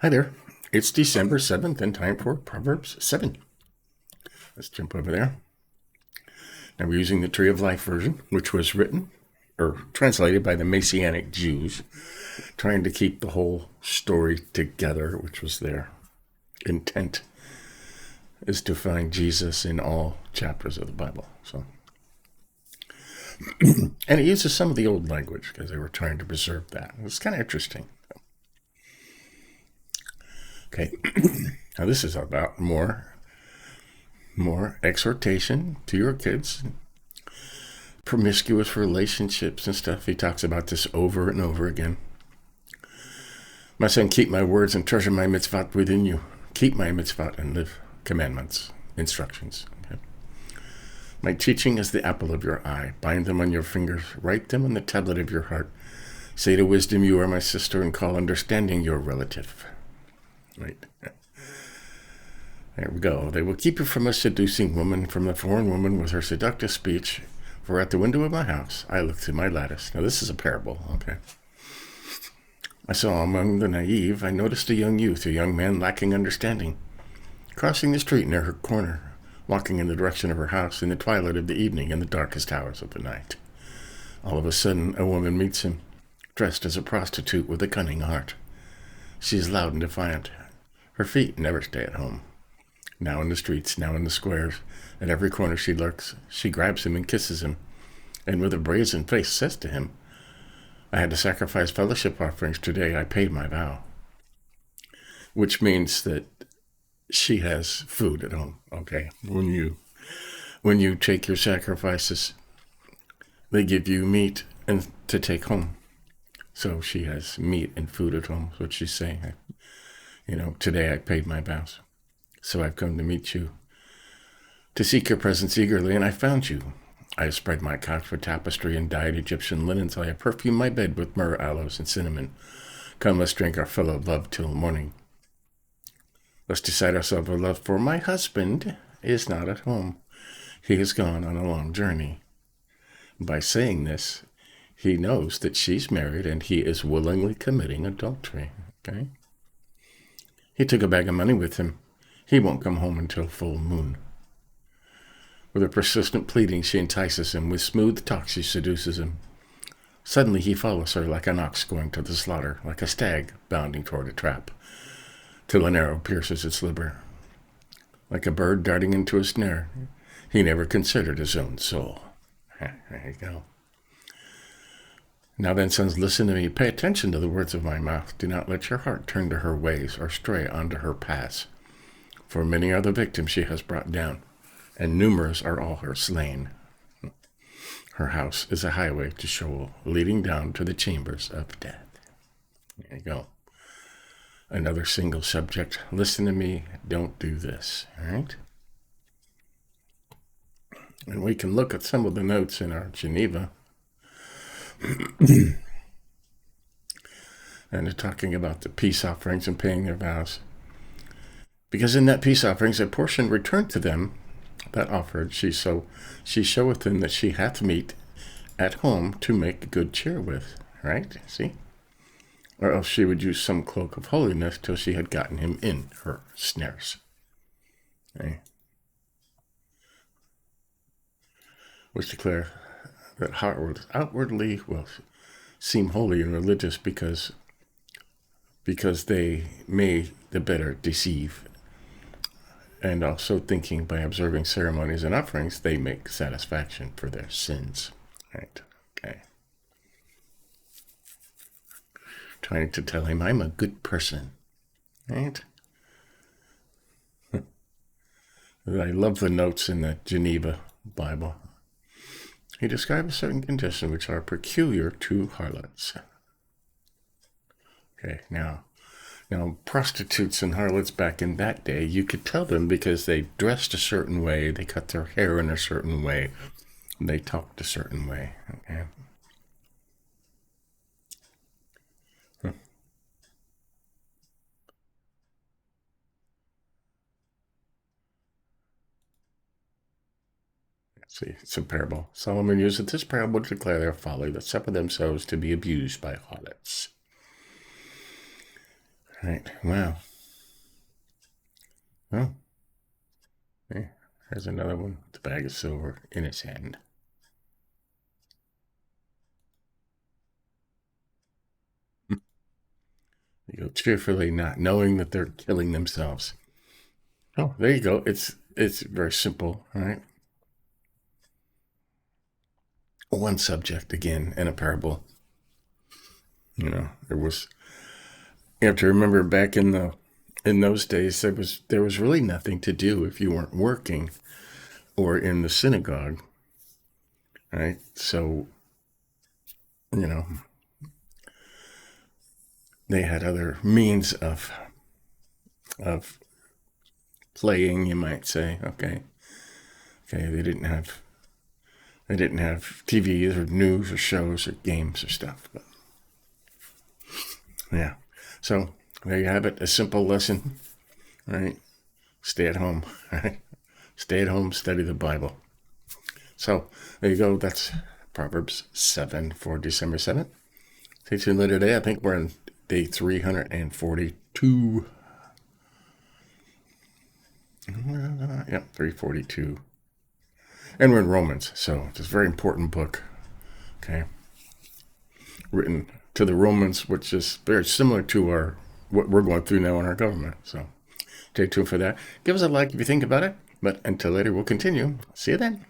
Hi there. It's December 7th and time for Proverbs 7. Let's jump over there. Now we're using the Tree of Life version, which was written or translated by the Messianic Jews, trying to keep the whole story together, which was their intent, is to find Jesus in all chapters of the Bible. And it uses some of the old language because they were trying to preserve that. It's kind of interesting. Okay, now this is about more exhortation to your kids, promiscuous relationships and stuff. He talks about this over and over again. My son, keep my words and treasure my mitzvot within you. Keep my mitzvot and live commandments, instructions. Okay. My teaching is the apple of your eye. Bind them on your fingers. Write them on the tablet of your heart. Say to wisdom, you are my sister, and call understanding your relative. Right. There we go. They will keep you from a seducing woman, from the foreign woman with her seductive speech. For at the window of my house, I look through my lattice. Now, this is a parable, okay? I saw among the naive, I noticed a young youth, a young man lacking understanding, crossing the street near her corner, walking in the direction of her house in the twilight of the evening, in the darkest hours of the night. All of a sudden, a woman meets him, dressed as a prostitute with a cunning heart. She is loud and defiant. Her feet never stay at home. Now in the streets, now in the squares, at every corner she lurks. She grabs him and kisses him, and with a brazen face says to him, I had to sacrifice fellowship offerings today. I paid my vow. Which means that she has food at home, okay? When you take your sacrifices, they give you meat and to take home. So she has meat and food at home. That's what she's saying. Today I paid my vows. So I've come to meet you, to seek your presence eagerly, and I found you. I have spread my couch with tapestry and dyed Egyptian linens. I have perfumed my bed with myrrh, aloes, and cinnamon. Come, let's drink our fill of love till morning. Let's decide ourselves a love, for my husband is not at home. He has gone on a long journey. By saying this, he knows that she's married and he is willingly committing adultery. Okay? He took a bag of money with him. He won't come home until full moon. With her persistent pleading, she entices him. With smooth talk, she seduces him. Suddenly, he follows her like an ox going to the slaughter, like a stag bounding toward a trap, till an arrow pierces its liver. Like a bird darting into a snare, he never considered his own soul. There you go. Now then, sons, listen to me. Pay attention to the words of my mouth. Do not let your heart turn to her ways or stray onto her paths. For many are the victims she has brought down, and numerous are all her slain. Her house is a highway to Sheol, leading down to the chambers of death. There you go. Another single subject. Listen to me. Don't do this. All right? And we can look at some of the notes in our Geneva. And they're talking about the peace offerings and paying their vows. Because in that peace offerings, a portion returned to them that offered. She showeth them that she hath meat at home to make good cheer with. Right? See? Or else she would use some cloak of holiness till she had gotten him in her snares. Okay? Which declare that outwardly will seem holy and religious because they may the better deceive. And also thinking by observing ceremonies and offerings, they make satisfaction for their sins. Right? Okay. Trying to tell him, I'm a good person. Right? I love the notes in the Geneva Bible. He describes certain conditions which are peculiar to harlots. Okay, now prostitutes and harlots back in that day, you could tell them because they dressed a certain way, they cut their hair in a certain way, and they talked a certain way. Okay. See, it's a parable. Solomon used this parable to declare their folly, that suffer themselves to be abused by harlots. Right. Wow. Oh, hey, there's another one with a bag of silver in his hand. You go cheerfully, not knowing that they're killing themselves. Oh, there you go. It's very simple, right? One subject again in a parable. You have to remember back in those days there was really nothing to do if you weren't working or in the synagogue, right? So, you know, they had other means of playing, you might say. Okay, they didn't have TVs or news or shows or games or stuff. But yeah. So there you have it, a simple lesson, right? Stay at home, right? Stay at home, study the Bible. So there you go. That's Proverbs 7 for December 7th. Stay tuned later today. I think we're on day 342. Yep, 342. And we're in Romans, so it's a very important book, okay? Written to the Romans, which is very similar to what we're going through now in our government. So stay tuned for that. Give us a like if you think about it. But until later, we'll continue. See you then.